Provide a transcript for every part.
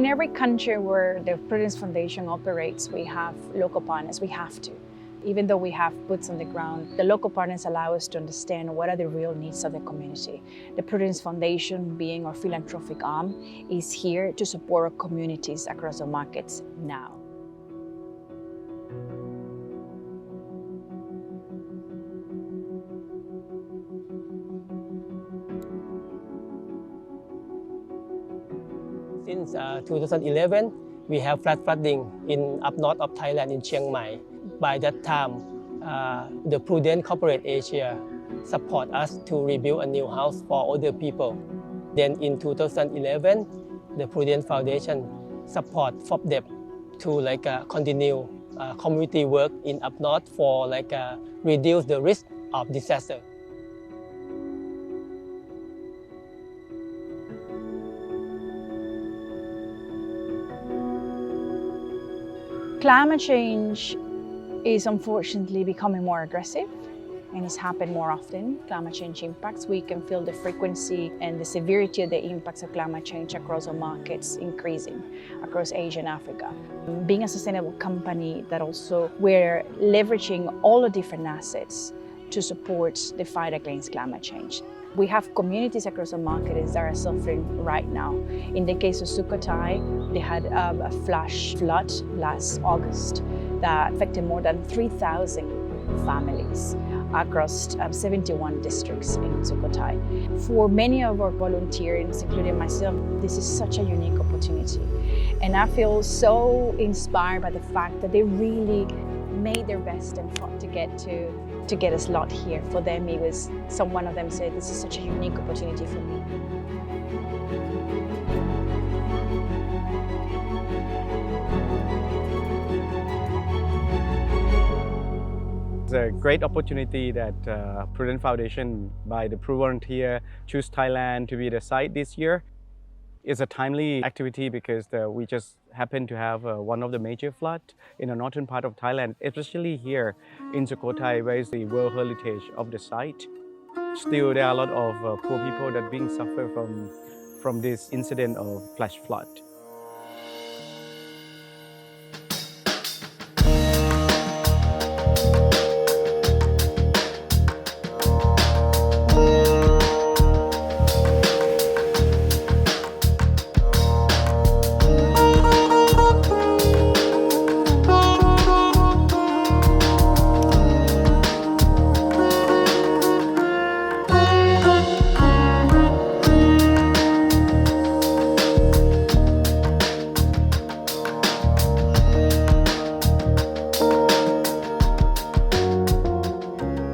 In every country where the Prudence Foundation operates, we have local partners. We have to. Even though we have boots on the ground, the local partners allow us to understand what are the real needs of the community. The Prudence Foundation, being our philanthropic arm, is here to support our communities across the markets now. Since 2011, we have flooding in up north of Thailand in Chiang Mai. By that time, the Prudence Corporate Asia support us to rebuild a new house for older people. Then in 2011, the Prudence Foundation support FOPDEV to continue community work in up north for reduce the risk of disaster. Climate change is unfortunately becoming more aggressive and it's happened more often. Climate change impacts, we can feel the frequency and the severity of the impacts of climate change across our markets increasing across Asia and Africa. Being a sustainable company that also we're leveraging all the different assets to support the fight against climate change. We have communities across the markets that are suffering right now. In the case of Sukhothai, they had a flash flood last August that affected more than 3,000 families across 71 districts in Sukhothai. For many of our volunteers, including myself, this is such a unique opportunity. And I feel so inspired by the fact that they really made their best and fought to get a slot here. For them, it was, one of them said, this is such a unique opportunity for me. It's a great opportunity that Prudence Foundation by the PRUVolunteers choose Thailand to be the site this year. It's a timely activity because we just happen to have one of the major floods in the northern part of Thailand, especially here in Sukhothai, where is the World Heritage of the site. Still, there are a lot of poor people that being suffer from this incident of flash flood.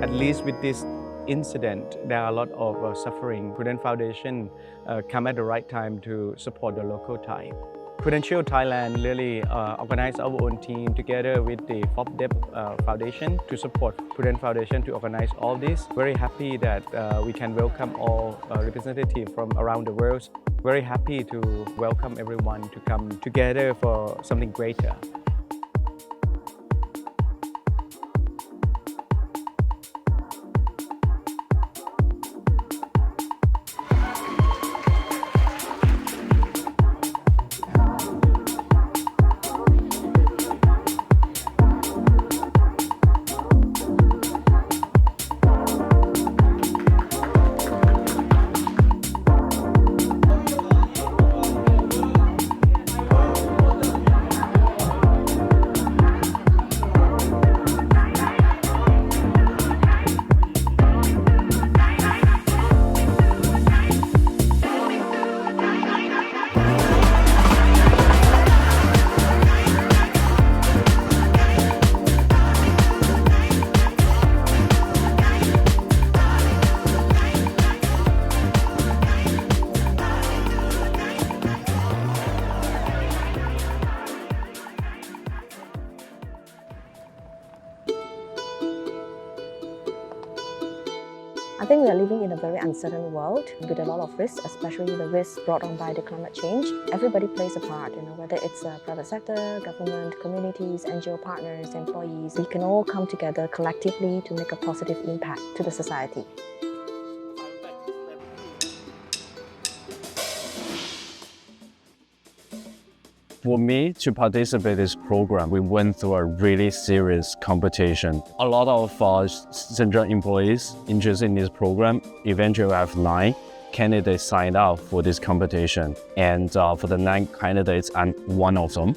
At least with this incident, there are a lot of suffering. Prudence Foundation come at the right time to support the local Thai. Prudential Thailand really organized our own team together with the FOPDEV Foundation to support Prudence Foundation to organize all this. Very happy that we can welcome all representatives from around the world. Very happy to welcome everyone to come together for something greater. I think we are living in a very uncertain world with a lot of risks, especially the risks brought on by the climate change. Everybody plays a part, whether it's private sector, government, communities, NGO partners, employees. We can all come together collectively to make a positive impact to the society. For me to participate in this program, we went through a really serious competition. A lot of central employees interested in this program. Eventually, we have 9 candidates signed up for this competition. And for the 9 candidates, I'm one of them.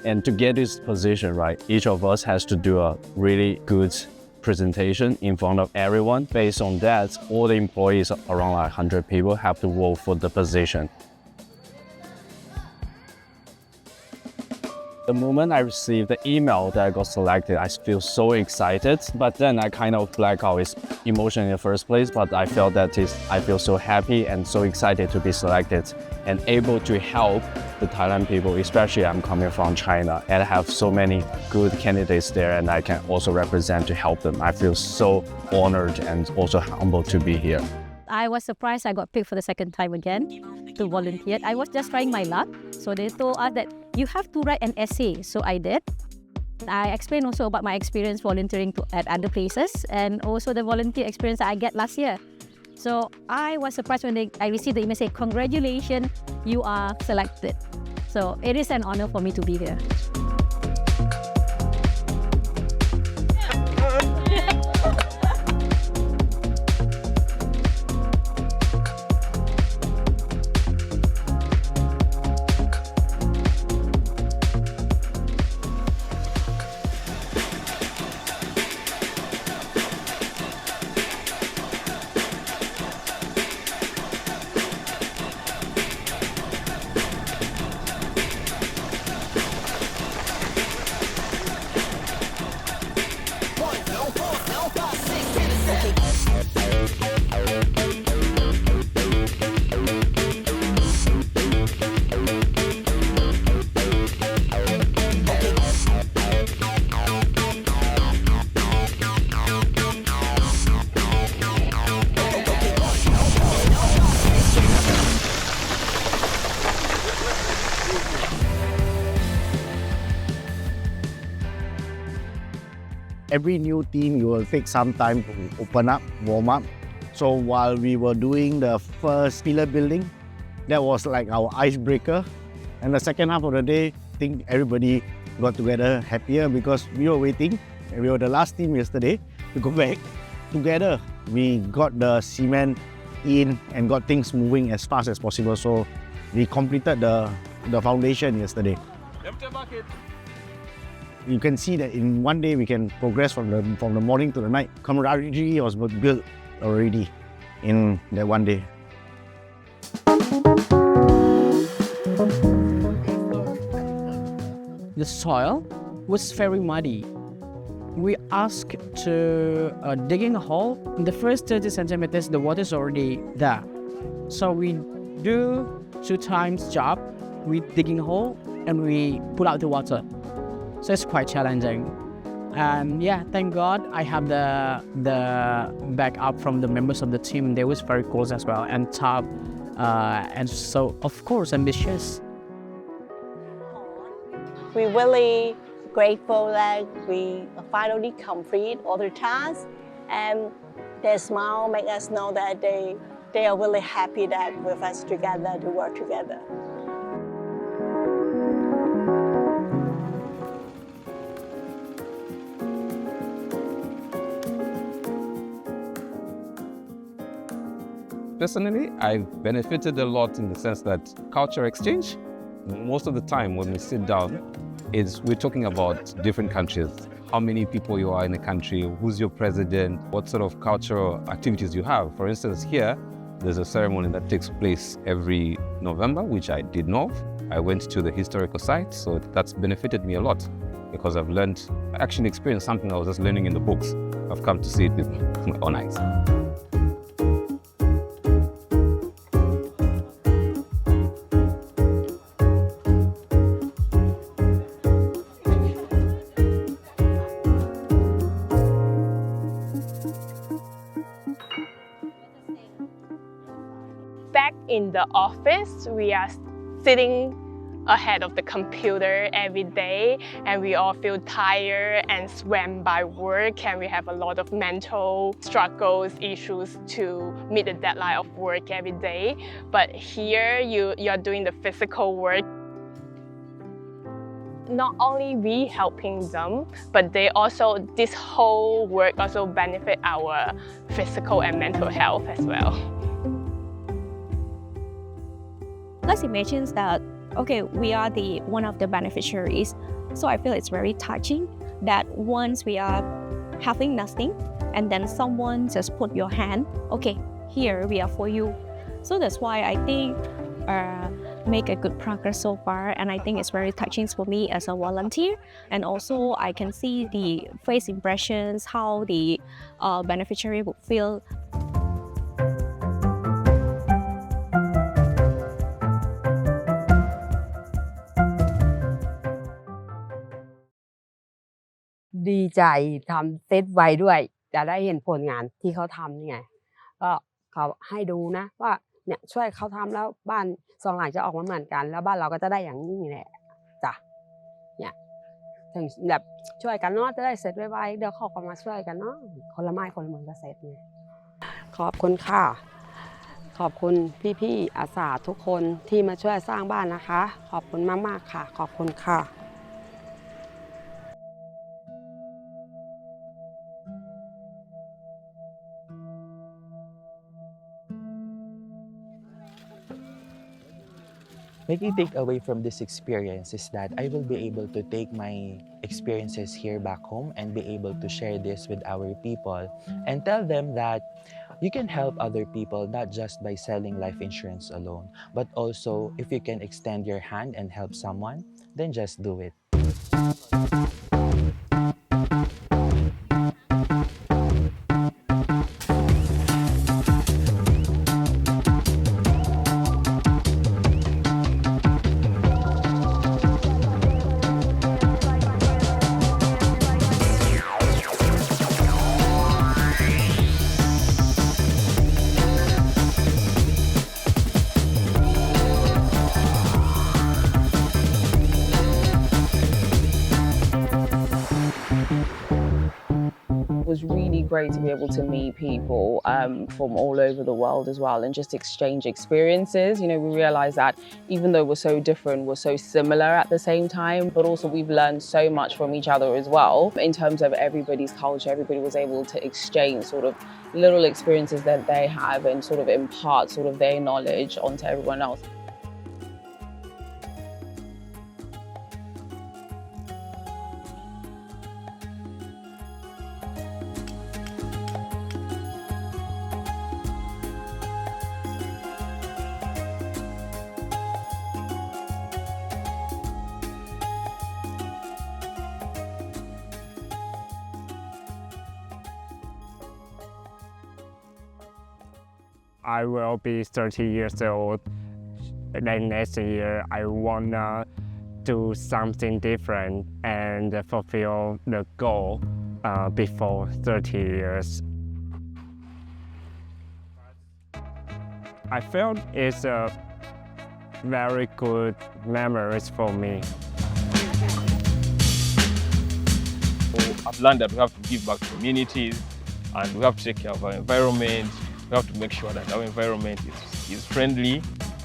And to get this position, right, each of us has to do a really good presentation in front of everyone. Based on that, all the employees, around 100 people, have to vote for the position. The moment I received the email that I got selected, I feel so excited, but then I kind of black out its emotion in the first place, but I felt that I feel so happy and so excited to be selected and able to help the Thailand people, especially I'm coming from China and I have so many good candidates there and I can also represent to help them. I feel so honored and also humbled to be here. I was surprised I got picked for the second time again to volunteer. I was just trying my luck. So they told us that you have to write an essay. So I did. I explained also about my experience volunteering at other places and also the volunteer experience that I get last year. So I was surprised when I received the email saying, congratulations, you are selected. So it is an honor for me to be here. Every new team, you will take some time to open up, warm up. So while we were doing the first pillar building, that was like our icebreaker. And the second half of the day, I think everybody got together happier because we were waiting. And we were the last team yesterday to go back. Together, we got the cement in and got things moving as fast as possible. So we completed the foundation yesterday. You can see that in one day we can progress from the morning to the night. Camaraderie was built already in that one day. The soil was very muddy. We asked to digging a hole. In the first 30 centimeters, the water is already there. So we do 2 times job. We digging a hole and we pull out the water. So it's quite challenging. And yeah, thank God I have the backup from the members of the team. They was very close as well and tough and so of course ambitious. We're really grateful that we finally complete all the tasks and their smile make us know that they are really happy that with us together to work together. Personally, I've benefited a lot in the sense that culture exchange, most of the time when we sit down, we're talking about different countries. How many people you are in a country, who's your president, what sort of cultural activities you have. For instance, here, there's a ceremony that takes place every November, which I did know of. I went to the historical site, so that's benefited me a lot because I've learned, I actually experienced something I was just learning in the books. I've come to see it with my own eyes. Back in the office, we are sitting ahead of the computer every day and we all feel tired and swamped by work and we have a lot of mental struggles, issues to meet the deadline of work every day. But here, you're doing the physical work. not only we helping them, but this whole work also benefit our physical and mental health as well. Let's imagine that, okay, we are one of the beneficiaries. So I feel it's very touching that once we are having nothing, and then someone just put your hand, okay, here we are for you. So that's why I think make a good progress so far, and I think it's very touching for me as a volunteer. And also I can see the face impressions, how the beneficiary would feel.ดีใจทำเซตไวด้วยจะได้เห็นผลงานที่เขาทำนี่ไงก็เขาให้ดูนะว่าเนี่ยช่วยเขาทำแล้วบ้านสองหลังจะออกมาเหมือนกันแล้วบ้านเราก็จะได้อย่างนี้แหละจ้ะเนี่ยถึงแบบช่วยกันเนาะจะได้เสร็จไวๆเดี๋ยวเขาก็มาช่วยกันเนาะคนละไม้คนละมือก็เสร็จไงขอบคุณค่ะขอบคุณพี่ๆอาสาทุกคนที่มาช่วยสร้างบ้านนะคะขอบคุณมากๆค่ะขอบคุณค่ะ Making takeaway from this experience is that I will be able to take my experiences here back home and be able to share this with our people and tell them that you can help other people not just by selling life insurance alone, but also if you can extend your hand and help someone, then just do it. It was really great to be able to meet people from all over the world as well and just exchange experiences. You know, we realized that even though we're so different, we're so similar at the same time, but also we've learned so much from each other as well. In terms of everybody's culture, everybody was able to exchange sort of little experiences that they have and sort of impart sort of their knowledge onto everyone else. I will be 30 years old. Then next year, I wanna do something different and fulfill the goal before 30 years. I felt it's a very good memories for me. I've learned that we have to give back to communities and we have to take care of our environment. We have to make sure that our environment is friendly,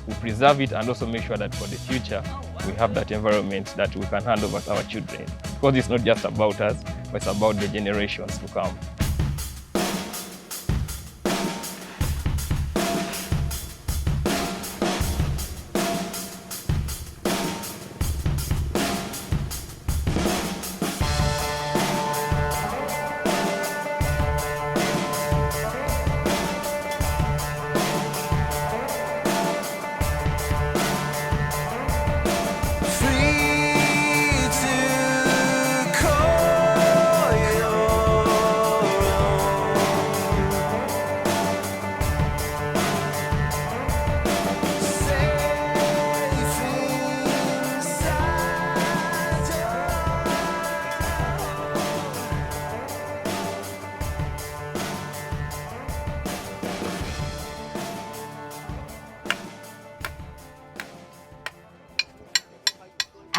we preserve it, and also make sure that for the future we have that environment that we can hand over to our children. Because it's not just about us, but it's about the generations to come.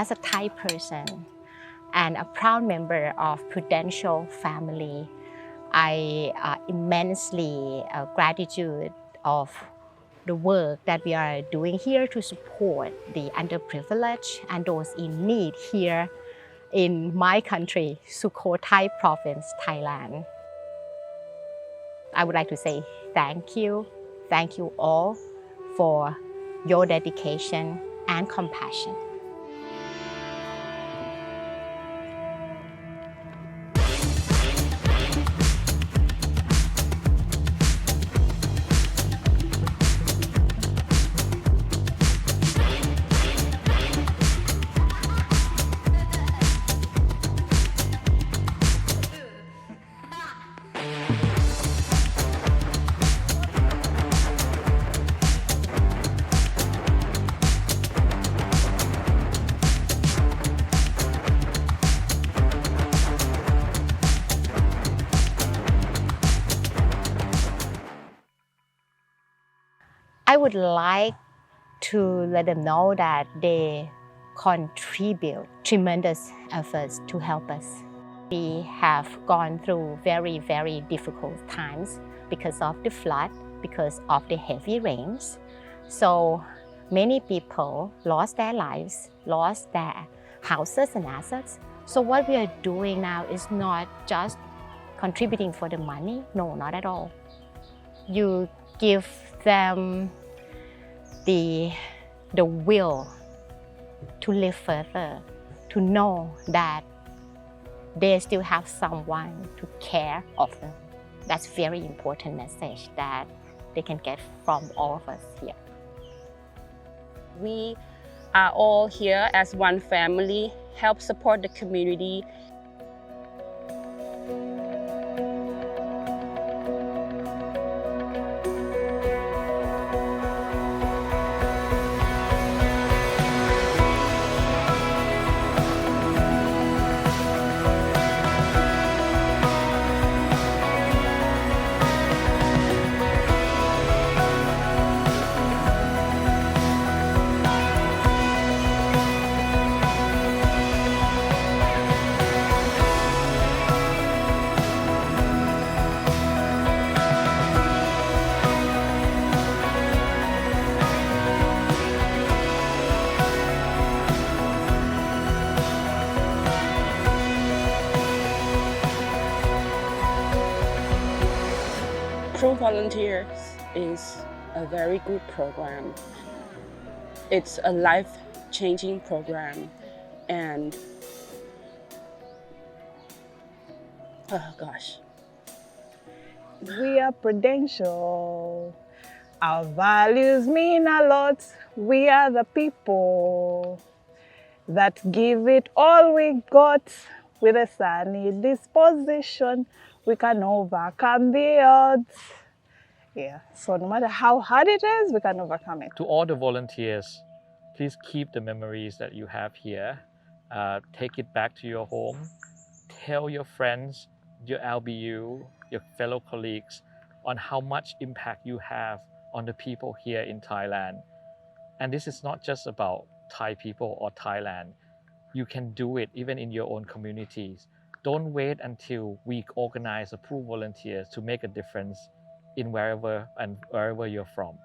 As a Thai person and a proud member of Prudential family, I immensely gratitude of the work that we are doing here to support the underprivileged and those in need here in my country, Sukhothai province, Thailand. I would like to say thank you all for your dedication and compassion. I would like to let them know that they contribute tremendous efforts to help us. We have gone through very, very difficult times because of the flood, because of the heavy rains. So many people lost their lives, lost their houses and assets. So what we are doing now is not just contributing for the money, no, not at all. You give them the will to live further, to know that they still have someone to care of them. That's a very important message that they can get from all of us here. We are all here as one family, help support the community. PRUVolunteers is a very good program. It's a life-changing program, and oh gosh. We are Prudential. Our values mean a lot. We are the people that give it all we got. With a sunny disposition, we can overcome the odds. Yeah, so no matter how hard it is, we can overcome it. To all the volunteers, please keep the memories that you have here. Take it back to your home. Tell your friends, your LBU, your fellow colleagues on how much impact you have on the people here in Thailand. And this is not just about Thai people or Thailand. You can do it even in your own communities. Don't wait until we organize PRUVolunteers to make a difference in wherever you're from.